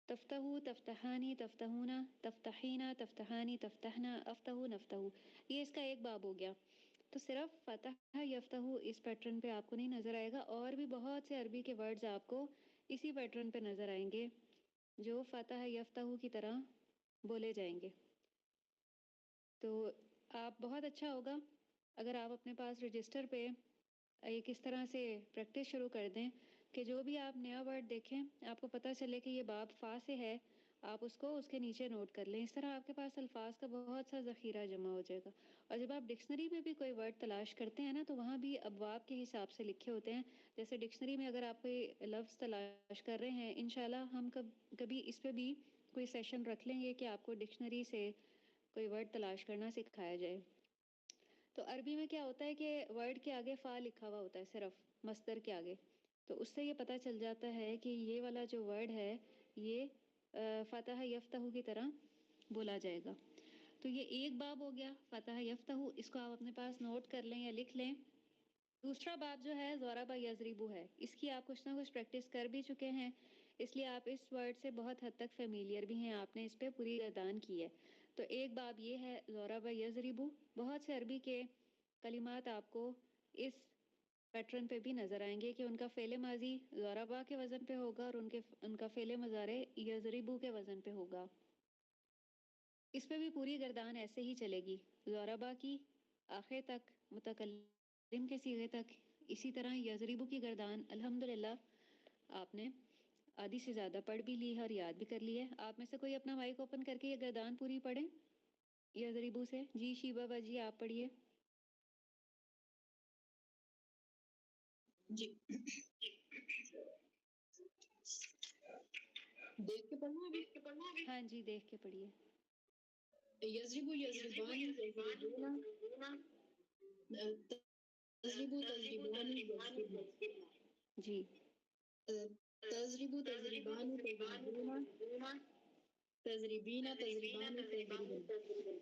تفتح تفتحانی تفتحون، تفتحینا تفتحانی تفتحنا، افتح نفتح. یہ اس کا ایک باب ہو گیا. تو صرف فتح یفتح اس پیٹرن پہ آپ کو نہیں نظر آئے گا، اور بھی بہت سے عربی کے ورڈز آپ کو اسی پیٹرن پہ نظر آئیں گے جو فتح یفتح کی طرح بولے جائیں گے. تو آپ بہت اچھا ہوگا اگر آپ اپنے پاس رجسٹر پہ یہ کس طرح سے پریکٹس شروع کر دیں کہ جو بھی آپ نیا ورڈ دیکھیں آپ کو پتہ چلے کہ یہ باب فا سے ہے، آپ اس کو اس کے نیچے نوٹ کر لیں. اس طرح آپ کے پاس الفاظ کا بہت سا ذخیرہ جمع ہو جائے گا. اور جب آپ ڈکشنری میں بھی کوئی ورڈ تلاش کرتے ہیں نا تو وہاں بھی ابواب کے حساب سے لکھے ہوتے ہیں. جیسے ڈکشنری میں اگر آپ کوئی لفظ تلاش کر رہے ہیں، انشاءاللہ ہم کبھی اس پہ بھی کوئی سیشن رکھ لیں گے کہ آپ کو ڈکشنری سے کوئی ورڈ تلاش کرنا سکھایا جائے. تو عربی میں کیا ہوتا ہے کہ ورڈ کے آگے فا لکھا ہوا ہوتا ہے صرف مصدر کے آگے، تو اس سے یہ پتہ چل جاتا ہے کہ یہ والا جو ورڈ ہے یہ فتح یفتح کی طرح بولا جائے گا. تو یہ ایک باب ہو گیا فتح یفتح، اس کو آپ اپنے پاس نوٹ کر لیں یا لکھ لیں. دوسرا باب جو ہے ضرب یضرب ہے، اس کی آپ کچھ نہ کچھ پریکٹس کر بھی چکے ہیں، اس لیے آپ اس ورڈ سے بہت حد تک فیملیئر بھی ہیں، آپ نے اس پہ پوری گردان کی ہے. تو ایک باب یہ ہے ضرب یضرب. بہت سے عربی کے کلمات آپ کو اس پیٹرن پہ بھی نظر آئیں گے کہ ان کا فعل ماضی ضربا کے وزن پہ ہوگا اور ان کا فعل مضارع یضربو کے وزن پہ ہوگا. اس پہ بھی پوری گردان ایسے ہی چلے گی، ضربا کی آخر تک، متکلم کے صیغے تک. اسی طرح یضربو کی گردان الحمدللہ آپ نے آدھی سے زیادہ پڑھ بھی لی ہے اور یاد بھی کر لی ہے. آپ میں سے کوئی اپنا مائک اوپن کر کے یہ گردان پوری پڑھیں یضربو سے. جی شیبہ باجی آپ پڑھیے.
جی دیکھ کے پڑھنا ہے.
ہاں جی دیکھ کے پڑھیے.
یضرب یضربان یضربون، تضرب تضربان یضربن،
جی
تضرب تضربان تضربون، تضربین تضربان تضربن.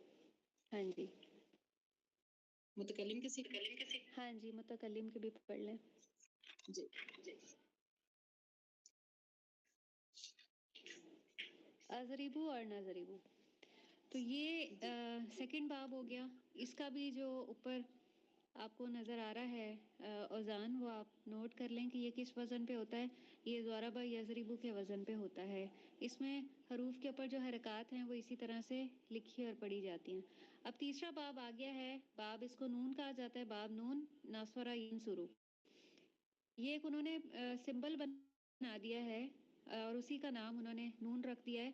ہاں جی
متکلم کے سیکھ.
ہاں جی متکلم کے بھی پڑھ لیں.
جی
اضربو اور نضربو. تو یہ سیکنڈ باب ہو گیا. اس کا بھی جو اوپر آپ کو نظر آ رہا ہے اوزان، وہ آپ نوٹ کر لیں کہ یہ کس وزن پہ ہوتا ہے. یہ ضرب یضرب کے وزن پہ ہوتا ہے. اس میں حروف کے اوپر جو حرکات ہیں وہ اسی طرح سے لکھی اور پڑھی جاتی ہیں. اب تیسرا باب آ گیا ہے، باب اس کو نون کہا جاتا ہے، باب نون ناصورہ ینصرو. یہ ایک انہوں نے سمبل بنا دیا ہے اور اسی کا نام انہوں نے نون رکھ دیا ہے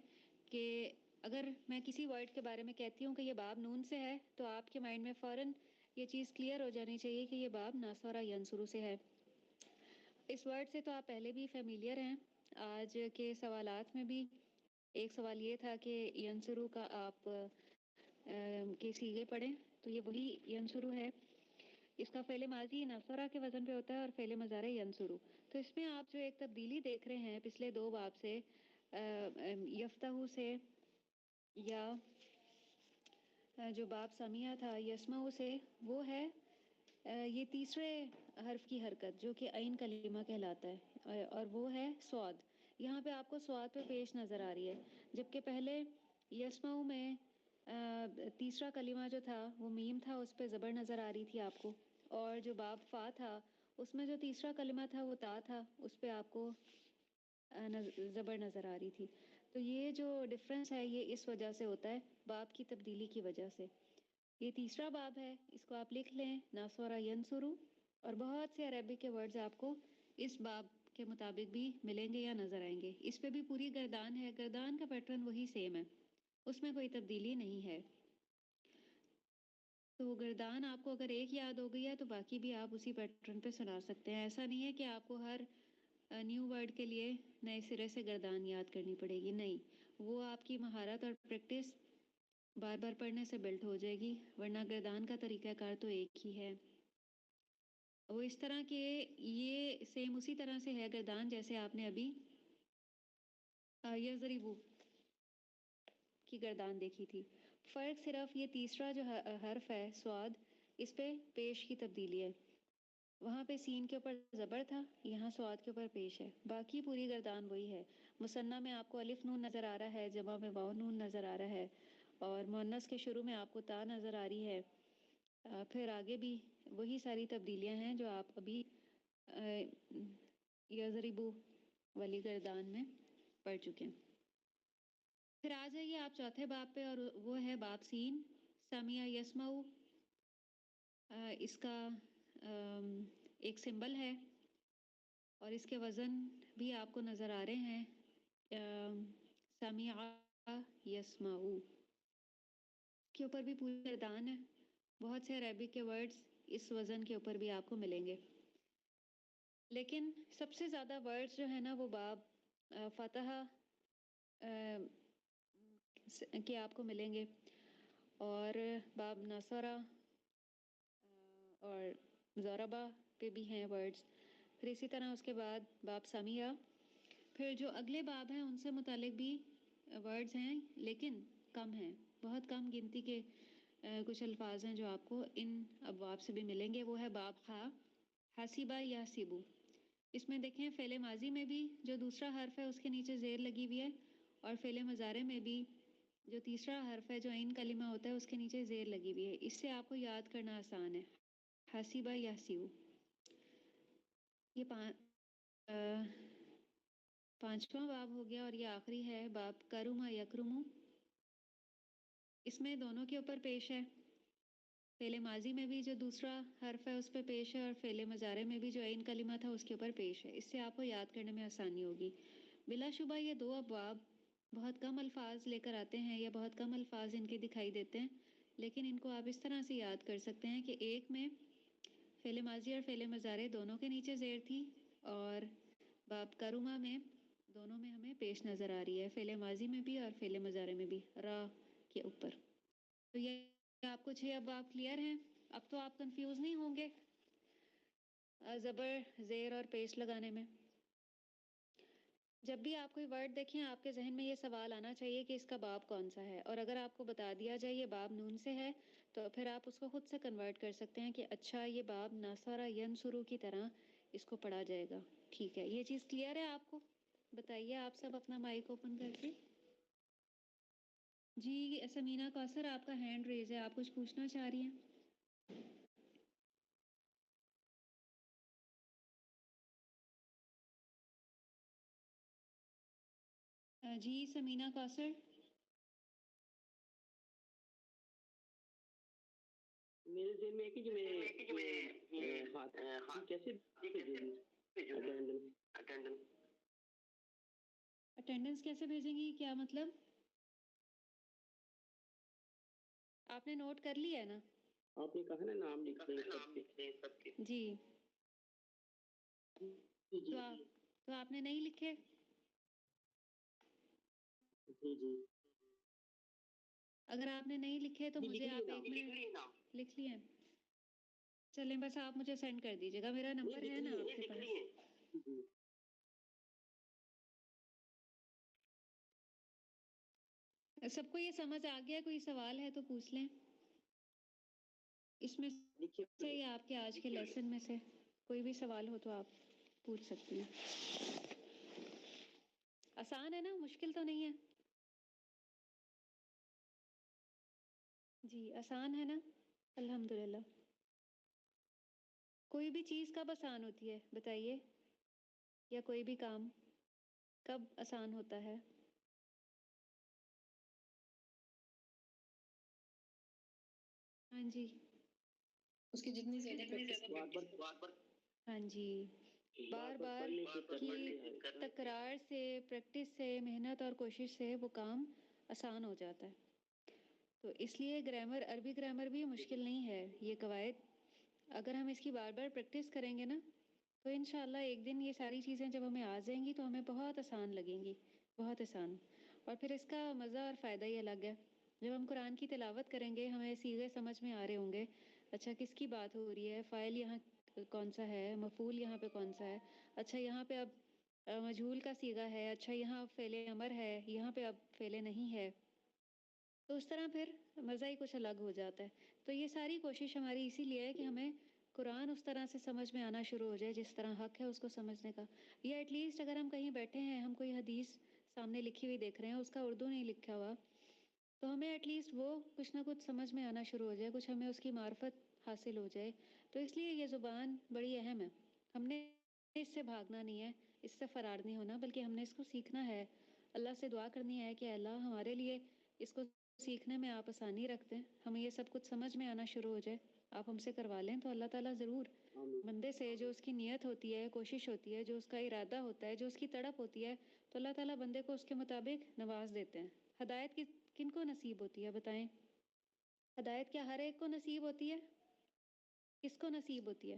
کہ اگر میں کسی ورڈ کے بارے میں کہتی ہوں کہ یہ باب نون سے ہے تو آپ کے مائنڈ میں فوراً یہ چیز کلیئر ہو جانی چاہیے کہ یہ باب ناصورہ ینصرو سے ہے. اس ورڈ سے تو آپ پہلے بھی فیملیئر ہیں. آج کے سوالات میں بھی ایک سوال یہ تھا کہ ینصرو کا آپ کے صیغے پڑھیں، تو یہ وہی ینصرو ہے. اس کا فعل ماضی نصرہ کے وزن پہ ہوتا ہے اور فعل مضارع ینصرو. تو اس میں آپ جو ایک تبدیلی دیکھ رہے ہیں پچھلے 2 باب سے، یفتح سے یا جو باب سمیہ تھا یسمع سے، وہ ہے یہ تیسرے حرف کی حرکت جو کہ عین کلمہ کہلاتا ہے اور وہ ہے سواد. یہاں پہ آپ کو سواد پہ پیش نظر آ رہی ہے، جبکہ پہلے یسمعو میں تیسرا کلمہ جو تھا وہ میم تھا، اس پہ زبر نظر آ رہی تھی آپ کو، اور جو باب فا تھا اس میں جو تیسرا کلمہ تھا وہ تا تھا، اس پہ آپ کو زبر نظر آ رہی تھی. تو یہ جو ڈفرینس ہے یہ اس وجہ سے ہوتا ہے، باب کی تبدیلی کی وجہ سے. یہ تیسرا باب ہے، اس کو آپ لکھ لیں، ناصورہ ینصرو، اور بہت سے عربی کے ورڈز آپ کو اس باب کے مطابق بھی ملیں گے یا نظر آئیں گے. اس پہ بھی پوری گردان ہے، گردان کا پیٹرن وہی سیم ہے، اس میں کوئی تبدیلی نہیں ہے. تو گردان آپ کو اگر ایک یاد ہو گئی ہے تو باقی بھی آپ اسی پیٹرن پہ سنا سکتے ہیں. ایسا نہیں ہے کہ آپ کو ہر نیو ورڈ کے لیے نئے سرے سے گردان یاد کرنی پڑے گی، نہیں، وہ آپ کی مہارت اور پریکٹس بار بار پڑھنے سے بلٹ ہو جائے گی، ورنہ گردان کا طریقہ کار تو ایک ہی ہے. وہ اس طرح کہ یہ سیم اسی طرح سے ہے گردان جیسے آپ نے ابھی یضربو کی گردان دیکھی تھی. فرق صرف یہ تیسرا جو حرف ہے سواد، اس پہ پیش کی تبدیلی ہے. وہاں پہ سین کے اوپر زبر تھا، یہاں سواد کے اوپر پیش ہے، باقی پوری گردان وہی ہے. مثنیٰ میں آپ کو الف نون نظر آ رہا ہے، جمع میں واو نون نظر آ رہا ہے، اور مؤنث کے شروع میں آپ کو تا نظر آ رہی ہے. پھر آگے بھی وہی ساری تبدیلیاں ہیں جو آپ ابھی یضربو والی گردان میں پڑھ چکے ہیں. پھر آ جائیے آپ چوتھے باب پہ، اور وہ ہے باب سین، سمیع یسمعو. اس کا ایک سمبل ہے اور اس کے وزن بھی آپ کو نظر آ رہے ہیں، سمیع یسمعو کے اوپر بھی پوری گردان ہے. بہت سے عربی کے ورڈز اس وزن کے اوپر بھی آپ کو ملیں گے، لیکن سب سے زیادہ ورڈز جو ہیں نا وہ باب فتح کے آپ کو ملیں گے، اور باب نصرہ اور ضربہ پہ بھی ہیں ورڈز. پھر اسی طرح اس کے بعد باب سمیع. پھر جو اگلے باب ہیں ان سے متعلق بھی ورڈز ہیں لیکن کم ہیں، بہت کم گنتی کے کچھ الفاظ ہیں جو آپ کو ان ابواب سے بھی ملیں گے. وہ ہے باب ہا، حاسبہ یا سبو. اس میں دیکھیں فعل ماضی میں بھی جو دوسرا حرف ہے اس کے نیچے زیر لگی ہوئی ہے، اور فعل مضارع میں بھی جو تیسرا حرف ہے جو عین کلمہ ہوتا ہے اس کے نیچے زیر لگی ہوئی ہے. اس سے آپ کو یاد کرنا آسان ہے، حاسبہ یا سبو. یہ پانچواں باب ہو گیا، اور یہ آخری ہے باب کرما یکرمو. اس میں دونوں کے اوپر پیش ہے، فعل ماضی میں بھی جو دوسرا حرف ہے اس پہ پیش ہے، اور فعل مضارع میں بھی جو عین کلمہ تھا اس کے اوپر پیش ہے. اس سے آپ کو یاد کرنے میں آسانی ہوگی. بلا شبہ یہ دو ابواب بہت کم الفاظ لے کر آتے ہیں، یا بہت کم الفاظ ان کے دکھائی دیتے ہیں، لیکن ان کو آپ اس طرح سے یاد کر سکتے ہیں کہ ایک میں فعل ماضی اور فعل مضارع دونوں کے نیچے زیر تھی، اور باب کرما میں دونوں میں ہمیں پیش نظر آ رہی ہے، فعل ماضی میں بھی اور فعل مضارع میں بھی را کے اوپر. تو یہ آپ کو 6 ابواب کلیئر ہیں. اب تو آپ کنفیوز نہیں ہوں گے زبر زیر اور پیش لگانے میں. جب بھی آپ کوئی ورڈ دیکھیں آپ کے ذہن میں یہ سوال آنا چاہیے کہ اس کا باب کون سا ہے، اور اگر آپ کو بتا دیا جائے یہ باب نون سے ہے تو پھر آپ اس کو خود سے کنورٹ کر سکتے ہیں کہ اچھا یہ باب ناصرہ ینصرو کی طرح اس کو پڑھا جائے گا. ٹھیک ہے، یہ چیز کلیئر ہے آپ کو؟ بتائیے آپ سب اپنا مائک اوپن کر کے. جی سمینہ کوثر آپ کا ہینڈ ریز ہے، آپ کچھ پوچھنا چاہ رہی ہیں؟ جی سمینہ کوثر.
میرے ذہن میں ہے کہ جو میں ہاتھ کیسے
اٹینڈنس کیسے بھیجیں گی، کیا مطلب؟ آپ نے نوٹ کر لیا ہے نا؟
آپ نے کہا نا نام لکھتے ہیں سب کے.
جی تو آپ نے نہیں لکھے؟
جی
اگر آپ نے نہیں لکھے تو مجھے آپ 1 منٹ لکھ لیے. چلیں بس آپ مجھے سینڈ کر دیجیے گا، میرا نمبر ہے نا آپ کے پاس. سب کو یہ سمجھ آ گیا؟ کوئی سوال ہے تو پوچھ لیں. اس میں
لکھیے
سے یا آپ کے آج کے لیسن میں سے کوئی بھی سوال ہو تو آپ پوچھ سکتی ہیں. آسان ہے نا, مشکل تو نہیں ہے؟ جی آسان ہے نا, الحمدللہ. کوئی بھی چیز کب آسان ہوتی ہے بتائیے, یا کوئی بھی کام کب آسان ہوتا ہے؟ ہاں جی,
اس کی جتنی زیادہ پریکٹس
ہاں جی, بار بار کی تکرار سے, پریکٹس سے, محنت اور کوشش سے وہ کام آسان ہو جاتا ہے. تو اس لیے گرامر, عربی گرامر بھی مشکل نہیں ہے. یہ قواعد اگر ہم اس کی بار بار پریکٹس کریں گے نا تو انشاءاللہ ایک دن یہ ساری چیزیں جب ہمیں آ جائیں گی تو ہمیں بہت آسان لگیں گی, بہت آسان. اور پھر اس کا مزہ اور فائدہ ہی الگ ہے. جب ہم قرآن کی تلاوت کریں گے ہمیں صیغے سمجھ میں آ رہے ہوں گے, اچھا کس کی بات ہو رہی ہے, فاعل یہاں کون سا ہے, مفعول یہاں پہ کون سا ہے, اچھا یہاں پہ اب مجہول کا صیغہ ہے, اچھا یہاں فعل امر ہے, یہاں پہ اب فعل نہیں ہے. تو اس طرح پھر مزہ ہی کچھ الگ ہو جاتا ہے. تو یہ ساری کوشش ہماری اسی لیے ہے کہ ہمیں قرآن اس طرح سے سمجھ میں آنا شروع ہو جائے جس طرح حق ہے اس کو سمجھنے کا. یا ایٹ لیسٹ اگر ہم کہیں بیٹھے ہیں, ہم کوئی حدیث سامنے لکھی ہوئی دیکھ رہے ہیں, اس کا اردو نہیں لکھا ہوا, تو ہمیں ایٹ لیسٹ وہ کچھ نہ کچھ سمجھ میں آنا شروع ہو جائے, کچھ ہمیں اس کی معرفت حاصل ہو جائے. تو اس لیے یہ زبان بڑی اہم ہے. ہم نے اس سے بھاگنا نہیں ہے, اس سے فرار نہیں ہونا, بلکہ ہم نے اس کو سیکھنا ہے. اللہ سے دعا کرنی ہے کہ اللہ ہمارے لیے اس کو سیکھنے میں آپ آسانی رکھتے ہیں, ہمیں یہ سب کچھ سمجھ میں آنا شروع ہو جائے, آپ ہم سے کروا لیں. تو اللہ تعالیٰ ضرور بندے سے جو اس کی نیت ہوتی ہے, کوشش ہوتی ہے, جو اس کا ارادہ ہوتا ہے, جو اس کی تڑپ ہوتی ہے, تو اللہ تعالیٰ بندے کو اس کے مطابق نواز دیتے ہیں. ہدایت کن کو نصیب ہوتی ہے بتائیں؟ ہدایت کیا ہر ایک کو نصیب ہوتی ہے؟ کس کو نصیب ہوتی ہے؟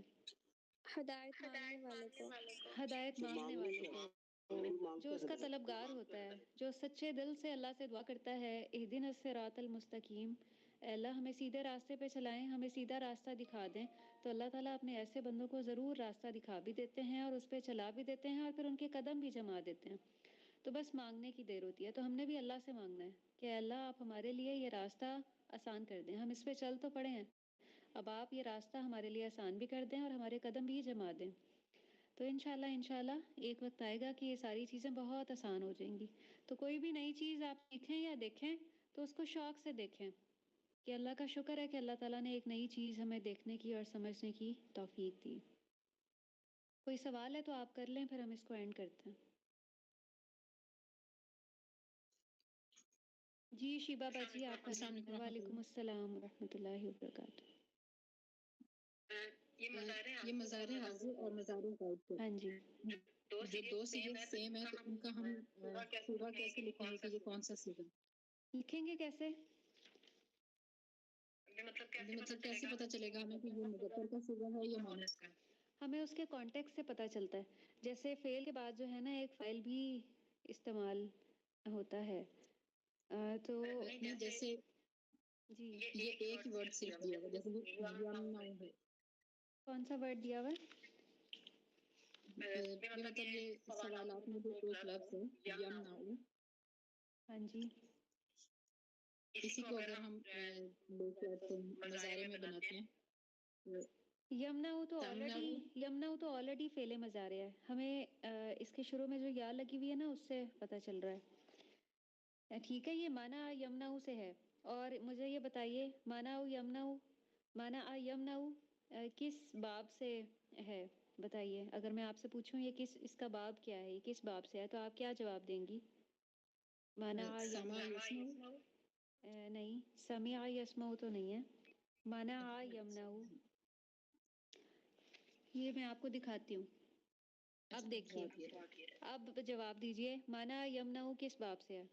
ہدایت مانگنے والوں کو.
ہدایت
جو
مانگنے
مانگنے
والوں
سے
کو, جو
مانگتے
اس کا
ہیں
طلبگار ہوتا ہے, جو سچے دل سے اللہ سے دعا کرتا ہے, اہدنا الصراط المستقیم, اے اللہ ہمیں سیدھے راستے پہ چلائیں, ہمیں سیدھا راستہ دکھا دیں. تو اللہ تعالیٰ اپنے ایسے بندوں کو ضرور راستہ دکھا بھی دیتے ہیں اور اس پہ چلا بھی دیتے ہیں, اور پھر ان کے قدم بھی جما دیتے ہیں. تو بس مانگنے کی دیر ہوتی ہے. تو ہم نے بھی اللہ سے مانگنا ہے کہ اے اللہ آپ ہمارے لیے یہ راستہ آسان کر دیں. ہم اس پہ چل تو پڑے ہیں, اب آپ یہ راستہ ہمارے لیے آسان بھی کر دیں اور ہمارے قدم بھی جما دیں. تو انشاءاللہ ایک وقت آئے گا کہ یہ ساری چیزیں بہت آسان ہو جائیں گی. تو کوئی بھی نئی چیز آپ سیکھیں یا دیکھیں تو اس کو شوق سے دیکھیں, کہ اللہ کا شکر ہے کہ اللہ تعالیٰ نے ایک نئی چیز ہمیں دیکھنے کی اور سمجھنے کی توفیق دی. کوئی سوال ہے تو آپ کر لیں, پھر ہم اس کو اینڈ کرتے ہیں. جی شیبہ باجی آپ کا.
السلام علیکم ورحمۃ
وعلیکم
اللہ.
السلام ورحمۃ اللہ وبرکاتہ.
یہ مزار حاضر اور مزار غائب کو
ہاں جی,
جو دو صیغے سیم ہے, تو ان کا ہم صیغہ کیسے لکھیں گے کہ یہ کون سا صیغہ؟
لکھیں گے کیسے؟
مطلب کیسے پتہ چلے گا ہمیں کہ یہ مظفر کا صیغہ ہے یا مؤنث کا؟
ہمیں اس کے کانٹیکٹ سے پتہ چلتا ہے. جیسے فعل کے بعد جو ہے نا ایک فاعل بھی استعمال ہوتا ہے, تو
نہیں, جیسے
جی
یہ ایک ہی ورڈ صرف دیا ہوا, جیسے یمنع ہے.
کون سا ورڈ دیا ہوا ہے؟
مطلب یہ سوالات میں جو ایک لفظ ہے یمنع,
ہاں جی,
اسی کو اگر ہم لے کے مضارع میں بناتے ہیں تو
یمنع تو آلریڈی فعل مضارع ہے. ہمیں اس کے شروع میں جو یا لگی ہوئی ہے نا اس سے پتہ چل رہا ہے. ٹھیک ہے, یہ مانا یمنع سے ہے. اور مجھے یہ بتائیے مانا یمنع کس باب سے ہے بتائیے. اگر میں آپ سے پوچھوں یہ اس کا باب کیا ہے, یہ کس باب سے ہے, تو آپ کیا جواب دیں گی؟ مانا
سما یسمع.
نہیں, سمع یسمع تو نہیں ہے. مانا یمنع, یہ میں آپ کو دکھاتی ہوں. اب دیکھیے, اب جواب دیجئے, مانا یمنع کس باب سے ہے؟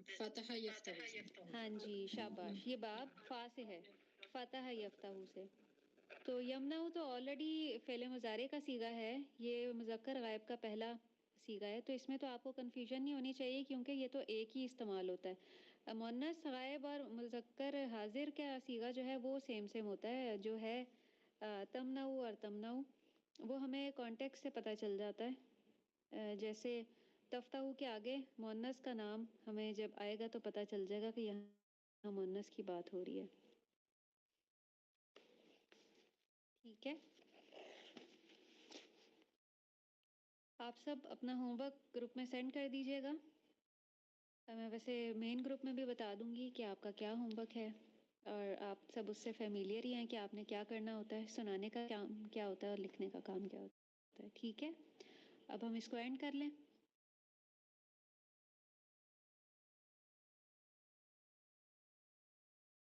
فتح یفتح.
ہاں جی شاباش, یہ باب فا سے ہے, فتح یفتح سے. تو یمنع تو آلریڈی فعل مضارع کا صیغہ ہے, یہ مذکر غائب کا پہلا صیغہ ہے. تو اس میں تو آپ کو کنفیوژن نہیں ہونی چاہیے, کیونکہ یہ تو ایک ہی استعمال ہوتا ہے. مؤنث غائب اور مذکر حاضر کا صیغہ جو ہے وہ سیم ہوتا ہے, جو ہے تمنع اور تمنع, وہ ہمیں کانٹیکٹ سے پتہ چل جاتا ہے. جیسے تفتح کے آگے مؤنث کا نام ہمیں جب آئے گا تو پتہ چل جائے گا کہ یہاں مؤنث کی بات ہو رہی ہے. ٹھیک ہے، آپ سب اپنا ہوم ورک گروپ میں سینڈ کر دیجیے گا. میں ویسے مین گروپ میں بھی بتا دوں گی کہ آپ کا کیا ہوم ورک ہے، اور آپ سب اس سے فیملیئر ہی ہیں کہ آپ نے کیا کرنا ہوتا ہے، سنانے کا کام کیا ہوتا ہے اور لکھنے کا کام کیا ہوتا ہے. ٹھیک ہے، اب ہم اس کو اینڈ کر لیں.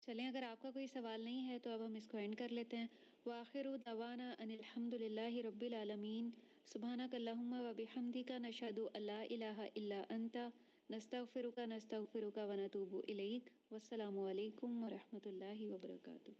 چلیں، اگر آپ کا کوئی سوال نہیں ہے تو اب ہم اس کو اینڈ کر لیتے ہیں. وآخر دعوانا ان الحمد للہ رب العالمین. سبحانک اللہم و بحمدک نشہد ان لا الہ الا انت نستغفرک ونتوب الیک. والسلام علیکم ورحمۃ اللہ وبرکاتہ.